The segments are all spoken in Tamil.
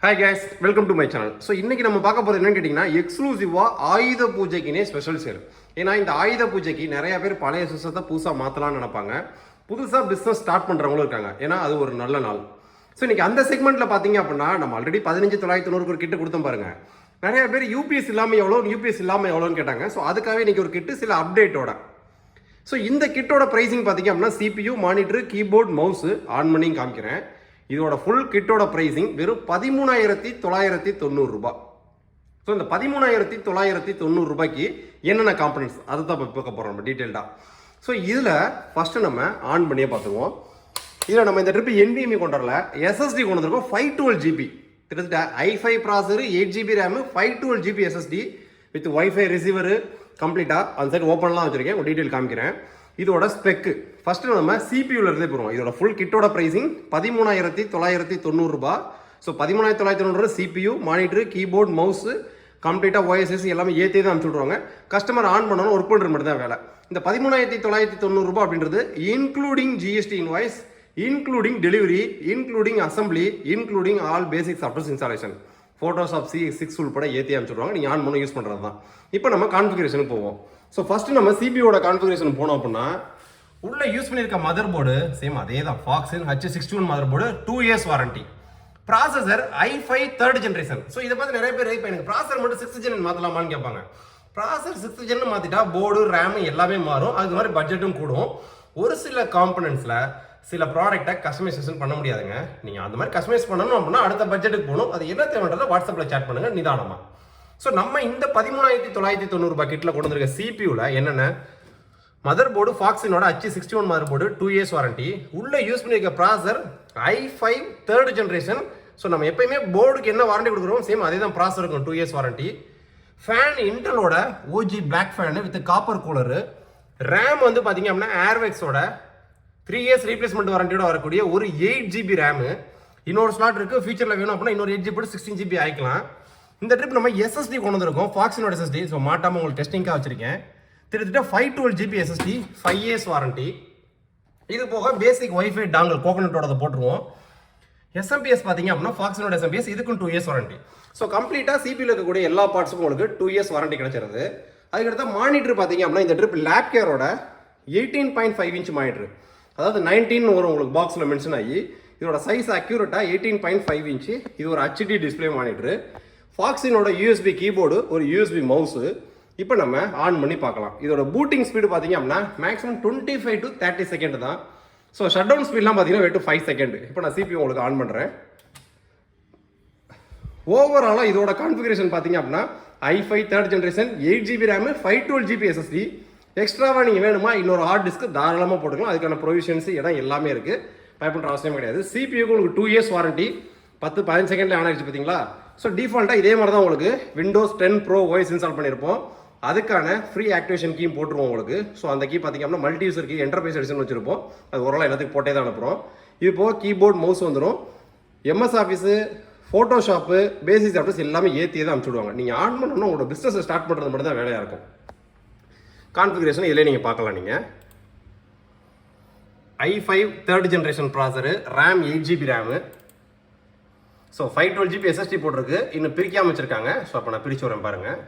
Hi guys, welcome to my channel. So இன்றைக்கி நம்ம பார்க்க போகிறது என்னன்னு கேட்டிங்கன்னா, எக்ஸ்க்ளூசிவாக ஆயுத பூஜைக்குனே ஸ்பெஷல் சேல். ஏன்னா இந்த ஆயுத பூஜைக்கு நிறைய பேர் பழைய சிஸ்டத்தை புதுசாக மாற்றலாம்னு நினைப்பாங்க. புதுசாக பிஸ்னஸ் ஸ்டார்ட் பண்ணுறவங்களும் இருக்காங்க. ஏன்னா அது ஒரு நல்ல நாள். ஸோ இன்றைக்கி அந்த செக்மெண்ட்டில் பார்த்தீங்க அப்படின்னா, நம்ம ஆல்ரெடி 15,990 ஒரு கிட்டு கொடுத்தோம் பாருங்க. நிறைய பேர் யூபிஎஸ் இல்லாமல் எவ்வளோ, யூபிஎஸ் இல்லாமல் எவ்வளோன்னு கேட்டாங்க. ஸோ அதுக்காகவே இன்றைக்கி ஒரு கிட்டு சில அப்டேட்டோட. ஸோ இந்த கிட்டோட ப்ரைஸிங் பார்த்தீங்க அப்படின்னா, CPU, monitor, keyboard, mouse on பண்ணி காமிக்கிறேன். இதோட ஃபுல் கிட்டோட ப்ரைஸிங் வெறும் 13,990 ரூபாய். ஸோ இந்த 13,990 ரூபாய்க்கு என்னென்ன காம்பனன்ட்ஸ் அதை தான் இப்போ பார்க்க போகிறோம் நம்ம டீட்டெயில்டாக. ஸோ இதில் ஃபஸ்ட்டு நம்ம ஆன் பண்ணியே பார்த்துருவோம். இதில் நம்ம இந்த ட்ரிப்பு NVMe கொண்டு வரல, SSD கொண்டு வந்திருக்கோம். 512 GB கிட்டத்தட்ட i5 processor, 8 GB RAM, 512 GB SSD with wifi receiver கம்ப்ளீட்டாக அந்த சைடு ஓப்பன்லாம் வச்சுருக்கேன். ஒரு டீட்டெயில் காமிக்கிறேன். இதோட ஸ்பெக்கு ஃபஸ்ட்டு நம்ம சிபியூவில் இருந்தே போகிறோம். இதோட ஃபுல் கிட்டோட ப்ரைஸிங் 13,990 ரூபாய். So 13,990 CPU, monitor, keyboard, mouse கம்ப்ளீட்டாக OSS எல்லாமே ஏற்றி தான் அனுப்பிச்சு விட்ருவாங்க. கஸ்டமர் ஆன் பண்ணணும், ஒர்க் பண்ணுற மட்டும் தான் வேலை. இந்த 13,990 ரூபாய் அப்படின்றது including GST invoice, including delivery, including assembly, including all basic softwares installation, Photoshop CX6 உள்பட ஏற்றி அனுப்பிச்சுடுவாங்க. நீங்கள் ஆன் பண்ணி யூஸ் பண்ணுறது தான். இப்போ நம்ம கான்ஃபிகரேஷனுக்கு போவோம். ஸோ ஃபஸ்ட்டு நம்ம சிபியோட கான்ஃபிகரேஷன் போனோம் அப்படின்னா, உள்ளே யூஸ் பண்ணியிருக்க மதர் போர்டு சேம் அதே தான், ஃபாக்ஸின் H61 mother board, 2 years warranty. Processor i5 3rd generation. So இதை பார்த்து நிறைய பேர் இப்போ எனக்கு ப்ராசஸர் மட்டும் 6th gen மாற்றலாமான்னு கேட்பாங்க. ப்ராசஸர் 6th gen மாற்றிட்டா போர்டு, ரேமு எல்லாமே மாறும். அது மாதிரி பட்ஜெட்டும் கூடும். ஒரு சில காம்பனன்ட்ஸில் சில ப்ராடக்ட்டை கஸ்டமைசேஷன் பண்ண முடியாதுங்க. நீங்கள் அந்த மாதிரி கஸ்டமைஸ் பண்ணணும் அப்படின்னா அடுத்த பட்ஜெட்டுக்கு போகணும். அது என்ன தேவைன்றதை வாட்ஸ்அப்பில் சேட் பண்ணுங்கள் நிதானமாக. ஸோ நம்ம இந்த 13,990 ரூபாய் கிட்டில் கொண்டு வந்திருக்க சிபியூவில் என்னென்ன மதர் போர்டு, ஃபாக்ஸினோட H61 mother board, 2 years warranty. உள்ளே யூஸ் பண்ணியிருக்க processor i5 3rd generation. So நம்ம எப்பயுமே போர்டுக்கு என்ன வாரண்டி கொடுக்குறோம் சேம் அதே தான் ப்ராசர் இருக்கும், 2 years வாரண்டி. ஃபேன் இன்டலோட OG black fan with copper cooler. RAM வந்து பார்த்தீங்க அப்படின்னா ஏர்வேக்ஸோட 3 years ரீப்ளேஸ்மெண்ட் வாரண்டியோட வரக்கூடிய ஒரு 8 GB ரேமு. இன்னொரு ஸ்லாட் இருக்குது, ஃபியூச்சரில் வேணும் அப்படின்னா இன்னொரு 8 GB போட்டு 16 GB ஆகிக்கலாம். இந்த ட்ரிப் நம்ம SSD கொண்டு வந்திருக்கோம், ஃபாக்ஸினோட SSD. ஸோ மாட்டாமல் உங்களுக்கு டெஸ்டிங்காக வச்சிருக்கேன். கிட்டத்தட்ட 512 GB SSD, 5 years வாரண்டி. இது போக பேசிக் வைஃபை டாங்கல் கோகனட்டோட போட்டுருவோம். SMPS பார்த்தீங்க அப்படின்னா ஃபாக்ஸினோட SMPS, இதுக்கும் 2 years வாரண்டி. ஸோ கம்ப்ளீட்டாக சிபியில் இருக்கக்கூடிய எல்லா பார்ட்ஸுக்கும் உங்களுக்கு 2 years வாரண்டி கிடைச்சிருது. அதுக்கடுத்த மானிட்டர் பார்த்தீங்க அப்படின்னா இந்த ட்ரிப் லேப் கேரோட 18.5 inch மானிட்டர், அதாவது 19 வரும் உங்களுக்கு பாக்ஸில் மென்ஷன் ஆகி. இதோட சைஸ் அக்யூரேட்டாக 18.5 inch. இது ஒரு HD டிஸ்பிளே மானிட்டரு. ஃபாக்ஸினோட USB கீபோர்டு, ஒரு USB மவுஸு. இப்போ நம்ம ஆன் பண்ணி பார்க்கலாம். இதோட பூட்டிங் ஸ்பீடு பார்த்தீங்க அப்படின்னா மேக்ஸிமம் 25 to 30 செகண்ட் தான். ஸோ ஷட் டவுன் ஸ்பீட்லாம் பார்த்தீங்கன்னா வெறும் 5 செகண்ட். இப்போ நான் CPU உங்களுக்கு ஆன் பண்ணுறேன். ஓவராலாக இதோட கான்ஃபிகரேஷன் பார்த்தீங்க அப்படின்னா i5 3rd generation, 8 GB RAM, 512 GB SSD. எக்ஸ்ட்ராவாக நீங்கள் வேணுமா இன்னொரு ஹார்ட் டிஸ்க்கு தாராளமாக போட்டுக்கலாம். அதுக்கான ப்ரொவிஷன்ஸ் இடம் எல்லாமே இருக்குது, பயப்படுற அவசியம் கிடையாது. சிபியூக்கு உங்களுக்கு 2 years வாரண்டி. 10-15 செகண்டில் ஆன் ஆகிடுச்சு பார்த்தீங்களா. ஸோ டிஃபால்ட்டாக இதே மாதிரி தான் உங்களுக்கு Windows 10 Pro OS இன்ஸ்டால் பண்ணியிருப்போம். அதுக்கான ஃப்ரீ ஆக்டிவேஷன் கீ போட்டுருவோம் உங்களுக்கு. ஸோ அந்த கீ பார்த்தீங்க அப்படின்னா multi user key, enterprise edition வச்சிருப்போம். அது ஓரளவு எல்லாத்துக்கும் போட்டே தான் அனுப்புகிறோம். இது போக கீபோர்ட், மவுஸ் வந்துடும். MS office, Photoshop, basic softwares எல்லாமே ஏற்றியே தான் அனுப்பிச்சுடுவாங்க. நீங்கள் ஆன் பண்ணணும்னா உங்களோட பிஸ்னஸை ஸ்டார்ட் பண்ணுறது மட்டும் தான் வேலையாக இருக்கும். கான்ஃபிகரேஷன் இதிலே நீங்கள் பார்க்கலாம். நீங்கள் i5 3rd generation processor, RAM 8 GB RAM. So 512 GB SSD போட்டிருக்கு. இன்னும் பிரிக்காமல் வச்சுருக்காங்க. ஸோ அப்போ நான் பிரித்து வரேன் பாருங்கள்.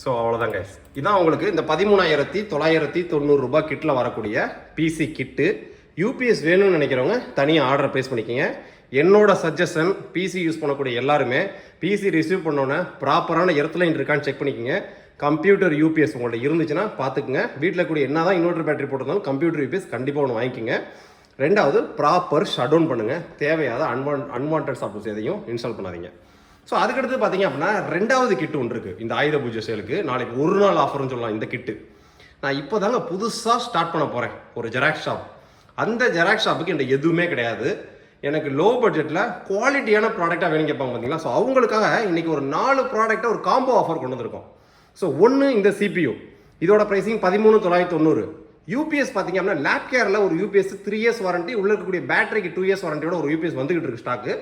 ஸோ அவ்வளோதான் கைஸ். இதான் உங்களுக்கு இந்த 13,990 ரூபாய் கிட்டில் வரக்கூடிய பிசி கிட்டு. யூபிஎஸ் வேணும்னு நினைக்கிறவங்க தனியாக ஆர்டர் ப்ளேஸ் பண்ணிக்கோங்க. என்னோட சஜஷன், பிசி யூஸ் பண்ணக்கூடிய எல்லாருமே பிசி ரிசீவ் பண்ணோன்னே ப்ராப்பரான எர்த்லைன் இருக்கான்னு செக் பண்ணிக்கோங்க. கம்ப்யூட்டர் யூபிஎஸ் உங்கள்ட்ட இருந்துச்சுன்னா பார்த்துக்குங்க. வீட்டில் கூடிய என்ன தான் இன்வெர்டர் பேட்டரி போட்டிருந்தாலும் கம்ப்யூட்டர் யூபிஎஸ் கண்டிப்பாக ஒன்று வாங்கிக்கோங்க. ரெண்டாவது ப்ராப்பர் ஷட் டவுன் பண்ணுங்கள். தேவையாத அன்வான்ட் சாஃப்ட்வேர்ஸ் எதையும் இன்ஸ்டால் பண்ணாதீங்க. ஸோ அதுக்கடுத்து பார்த்தீங்க அப்படின்னா ரெண்டாவது கிட்டு ஒன்று இருக்குது இந்த ஆயுத பூஜை சேலுக்கு. நாளைக்கு ஒரு நாள் ஆஃபர்னு சொல்லலாம் இந்த கிட்டு. நான் இப்போ தாங்க புதுசாக ஸ்டார்ட் பண்ண போகிறேன் ஒரு ஜெராக்ஸ் ஷாப். அந்த ஜெராக்ஸ் ஷாப்புக்கு என்கிட்ட எதுவுமே கிடையாது. எனக்கு லோ பட்ஜெட்டில் குவாலிட்டியான ப்ராடக்டாக வேணும் கேட்பாங்க பார்த்தீங்களா. ஸோ அவங்களுக்காக இன்றைக்கி ஒரு 4 ப்ராடக்டாக ஒரு காம்போ ஆஃபர் கொண்டு வந்திருக்கோம். ஸோ ஒன்று இந்த CPU, இதோட ப்ரைஸிங் 13,990. யூபிஎஸ் பார்த்தீங்க அப்படின்னா லேப் கேரில் ஒரு யூபிஎஸ் 3 இயர்ஸ் வாரண்டி, உள்ள இருக்கக்கூடிய பேட்டரிக்கு 2 இயர்ஸ் வாரண்டியோட ஒரு யூபிஎஸ் வந்துகிட்டு இருக்கு ஸ்டாக்கு.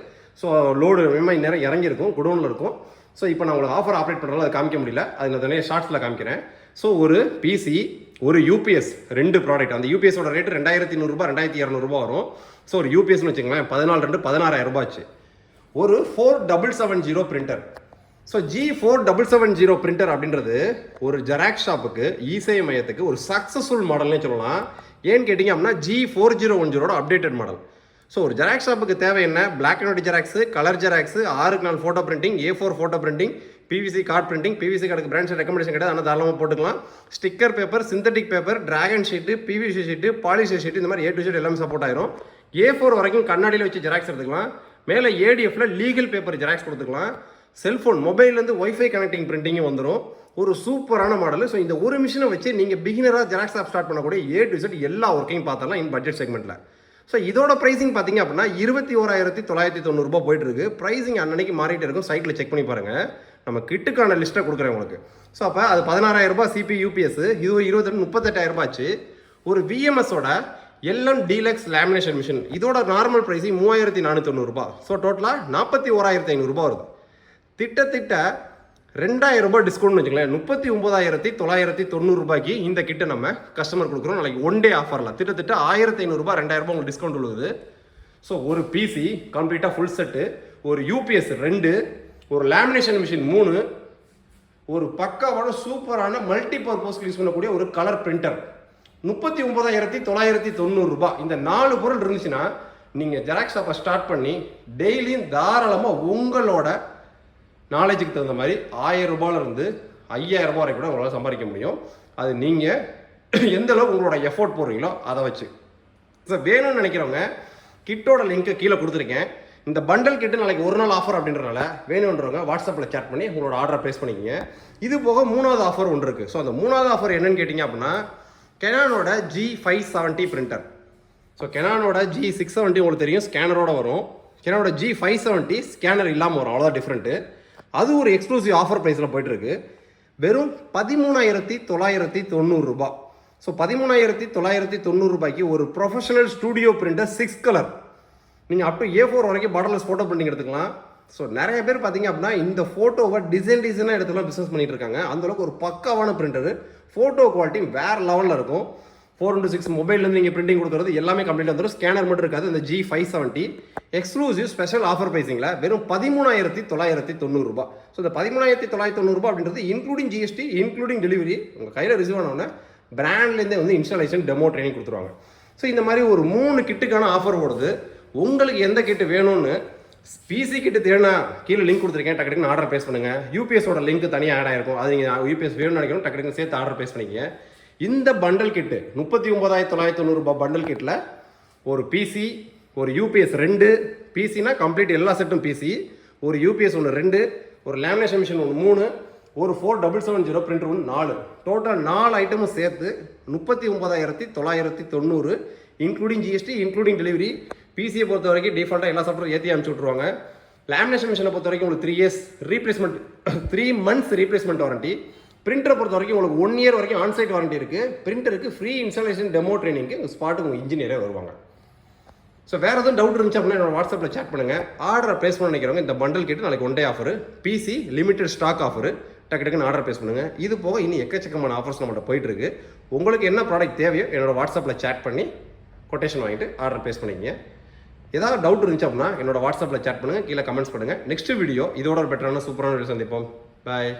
ஸோ லோடு நேரம் இறங்கியிருக்கும், குடோனில் இருக்கும். ஸோ இப்போ நான் உங்களுக்கு ஆஃபர் ஆப்ரேட் பண்ணுறதால அதை காமிக்க முடியல, அது நான் நிறைய ஷார்ட்ஸில் காமிக்கிறேன். ஸோ ஒரு பிசி, ஒரு யூபிஎஸ், 2 ப்ராடக்ட். அந்த யூபிஎஸோட ரேட்டு 2100 ரூபாய் 2200 வரும். ஸோ ஒரு யூபிஎஸ்னு வச்சுங்களேன் 14,2 16,000 ஆச்சு. ஒரு 4770 பிரிண்டர். ஸோ G4770 பிரிண்டர் அப்படின்றது ஒரு ஜெராக்ஸ் ஷாப்புக்கு, இசேவை மையத்துக்கு ஒரு சக்ஸஸ்ஃபுல் மாடல்னே சொல்லலாம். ஏன்னு கேட்டிங்க அப்படின்னா G4010 அப்டேட்டட் மாடல். ஸோ ஒரு ஜெராக்ஸ் ஷாப்புக்கு தேவை என்ன? Black and white xerox, colour xerox, 6x4 photo printing, A4 photo printing, PVC card printing. PVC கார்டுக்கு பிராண்ட்ஸ் ரெக்கமெண்டேஷன் கிடையாது, ஆனால் தாராளமாக போட்டுக்கலாம். Sticker paper, synthetic paper, dragon sheet, PVC sheet, polisher sheet, இந்த மாதிரி A to Z எல்லாமே சப்போர்ட் ஆயிரும். A4 வரைக்கும் கண்ணாடியில் வச்சு ஜெராக்ஸ் எடுத்துக்கலாம். மேலே ADFல லீகல் பேப்பர் ஜெராக்ஸ் கொடுத்துக்கலாம். செல்ஃபோன், மொபைல்லேருந்து ஒய்ஃபை கனெக்டிங் பிரிண்டிங்கும் வந்துடும். ஒரு சூப்பரான மாடல். ஸோ இந்த ஒரு மிஷினை வச்சு நீங்கள் பிகினராக ஜெராக்ஸ் ஆப் ஸ்டார்ட் பண்ணக்கூடிய A to Z எல்லா ஒர்க்கையும் பார்த்தரலாம் இன் பட்ஜெட் செக்மெண்ட்டில். ஸோ இதோட ப்ரைஸிங் பார்த்தீங்க அப்படின்னா 21,990 ரூபாய் போயிட்டு இருக்கு. ப்ரைஸிங் அன்னன்னைக்கு மாறிட்டு இருக்கும், சைட்டில் செக் பண்ணி பாருங்கள். நம்ம கிட்டுக்கான லிஸ்ட்டை கொடுக்குறேன் உங்களுக்கு. ஸோ அப்போ அது 16,000 ரூபாய் சிபி யூபிஎஸ், இது 38,000 ஆச்சு. ஒரு விஎம்எஸோட LM டீலக்ஸ் லேமினேஷன் மிஷின், இதோட நார்மல் ப்ரைஸிங் 3,490 ரூபாய். ஸோ டோட்டலாக 41,500 ரூபாய் வருது. திட்டத்திட்ட 2,000 ரூபாய் டிஸ்கவுண்ட் வச்சுக்கலாம். 39,990 ரூபாய்க்கு இந்த கிட்ட நம்ம கஸ்டமர் கொடுக்குறோம். நாளைக்கு ஒன் டே ஆஃபரில் திட்டத்திட்ட 1,500 ரூபாய் 2,000 ரூபாய் உங்களுக்கு டிஸ்கவுண்ட் உள்ளது. ஸோ ஒரு பிசி கம்ப்ளீட்டாக ஃபுல் செட்டு, ஒரு யூபிஎஸ் 2, ஒரு லேமினேஷன் மிஷின் 3, ஒரு பக்காவோட சூப்பரான மல்டி பர்பஸ்க்கு யூஸ் பண்ணக்கூடிய ஒரு கலர் பிரிண்டர் 39,990 ரூபாய். இந்த 4 பொருள் இருந்துச்சுன்னா நீங்கள் ஜெராக்ஸ் ஷாப்பை ஸ்டார்ட் பண்ணி டெய்லியும் தாராளமாக உங்களோட நாலேஜுக்கு தகுந்த மாதிரி 1,000 ரூபாயிலிருந்து 5,000 ரூபாய் வரைக்கும் கூட உங்களால் சம்பாதிக்க முடியும். அது நீங்கள் எந்த அளவுக்கு உங்களோட எஃபோர்ட் போடுறீங்களோ அதை வச்சு. ஸோ வேணும்னு நினைக்கிறவங்க கிட்டோட லிங்க்கை கீழே கொடுத்துருக்கேன். இந்த பண்டல் கிட்ட நாளைக்கு ஒரு நாள் ஆஃபர் அப்படின்றனால வேணுன்றவங்க வாட்ஸ்அப்பில் சேட் பண்ணி உங்களோட ஆர்டரை ப்ளேஸ் பண்ணிக்கோங்க. இது போக 3வது ஆஃபர் ஒன்று இருக்குது. ஸோ அந்த 3வது ஆஃபர் என்னன்னு கேட்டிங்க அப்படின்னா கெனானோட G570 பிரிண்டர். ஸோ கெனானோட G670 உங்களுக்கு தெரியும், ஸ்கேனரோட வரும். கெனானோட G570 ஸ்கேனர் இல்லாமல் வரும், அவ்வளோதான் டிஃப்ரெண்ட்டு. அது ஒரு எக்ஸ்க்ளூசிவ் ஆஃபர் ப்ரைஸில் போயிட்டுருக்கு. வெறும் 13,990 ரூபாய். ஸோ 13,990 ரூபாய்க்கு ஒரு ப்ரொஃபஷனல் ஸ்டூடியோ பிரிண்டர் 6 கலர். நீங்கள் அப் டு A4 வரைக்கும் பார்டர்லெஸ் ஃபோட்டோ பிரிண்டிங் எடுத்துக்கலாம். ஸோ நிறைய பேர் பார்த்தீங்க அப்படின்னா இந்த ஃபோட்டோவை டிசைனாக எடுத்துலாம் பிஸ்னஸ் பண்ணிட்டு இருக்காங்க. அந்தளவுக்கு ஒரு பக்காவான பிரிண்டரு, ஃபோட்டோ குவாலிட்டி வேறு லெவலில் இருக்கும். 4x6 மொபைல்லேருந்து நீங்கள் பிரிண்டிங் கொடுக்குறது எல்லாமே கம்ப்ளீட்டாக வந்துடும். ஸ்கேனர் மட்டும் இருக்காது. இந்த G570 எக்ஸ்க்ளூசிவ் ஸ்பெஷல் ஆஃபர் ப்ரைஸிங்கில் வெறும் 13,990 ரூபாய். ஸோ இந்த 13,990 ரூபாய் அப்படின்றது இன்க்ளூடிங் ஜிஎஸ்டி, இன்க்ளூடிங் டெலிவரி. உங்கள் கையில் ரிசீவ் ஆனோடனே பிராண்ட்லேருந்தே வந்து இன்ஸ்டாலேஷன், டெமோ ட்ரைனிங் கொடுத்துருவாங்க. ஸோ இந்த மாதிரி ஒரு 3 கிட்டுக்கான ஆஃபர் ஓடுது. உங்களுக்கு எந்த கிட்டு வேணும்னு பிசி கிட்டு தேடினா கீழே லிங்க் கொடுத்துருக்கேன், டக்குன்னு ஆர்டர் ப்ளேஸ் பண்ணுங்கள். யூபிஎஸோட லிங்க் தனியாக ஆட் ஆகிருக்கும், அது நீங்கள் யூபிஎஸ் வேணும்னு நினைக்கணும், டக்குன்னு சேர்த்து ஆர்டர் ப்ளேஸ் பண்ணிக்கங்க. இந்த பண்டல் கிட்டு 39,990 ரூபாய் பண்டல் கிட்டில் ஒரு பிசி, ஒரு யூபிஎஸ் 2, பிசினா கம்ப்ளீட் எல்லா செட்டும் பிசி, ஒரு யூபிஎஸ் ஒன்று 2, ஒரு லேமினேஷன் மிஷின் ஒன்று 3, ஒரு 4770 பிரிண்டர் ஒன்று 4. டோட்டல் 4 ஐட்டமும் சேர்த்து 39,990 இன்க்ளூடிங் ஜிஎஸ்டி, இன்க்ளூடிங் டெலிவரி. பிசியை பொறுத்த வரைக்கும் டிஃபால்ட்டாக எல்லா சாஃப்ட்வேர் ஏற்றி அனுப்பிச்சி விட்ருவாங்க. லேமினேஷன் மிஷினை பொறுத்த வரைக்கும் உங்களுக்கு 3 years replacement, 3 months replacement warranty. பிரிண்டரை பொறுத்த வரைக்கும் உங்களுக்கு 1 இயர் வரைக்கும் ஆன்சைட் வாரண்டி இருக்குது. பிரிண்டருக்கு ஃப்ரீ இன்ஸ்டாலேஷன், டெமோ ட்ரைனிங்க்கு உங்கள் ஸ்பாட்டுக்கு உங்கள் இன்ஜினியரே வருவாங்க. ஸோ வேறு எதுவும் டவுட் இருந்துச்சு அப்படின்னா என்னோட வாட்ஸ்அப்பில் சேட் பண்ணுங்கள். ஆர்டரை ப்ளேஸ் பண்ண நினைக்கிறவங்க இந்த பண்டல் கிட்ட நாளைக்கு one day offer, PC limited stock offer, டக்குன்னு ஆர்டர் ப்ளேஸ் பண்ணுங்கள். இது போக இன்னும் எக்கச்சக்கமான ஆஃபர்ஸ் நம்மகிட்ட போயிட்டுருக்கு. உங்களுக்கு என்ன ப்ராடக்ட் தேவையோ என்னோட வாட்ஸ்அப்பில் சேட் பண்ணி கொட்டேஷன் வாங்கிட்டு ஆர்டர் ப்ளேஸ் பண்ணிக்கங்க. ஏதாவது டவுட் இருந்துச்சு அப்படின்னா என்னோட வாட்ஸ்அப்பில் சேட் பண்ணுங்கள், கீழே கமெண்ட்ஸ் பண்ணுங்கள். நெக்ஸ்ட் வீடியோ இதோட ஒரு பெட்டரான சூப்பரான வீடியோ சந்திப்போம். பாய்.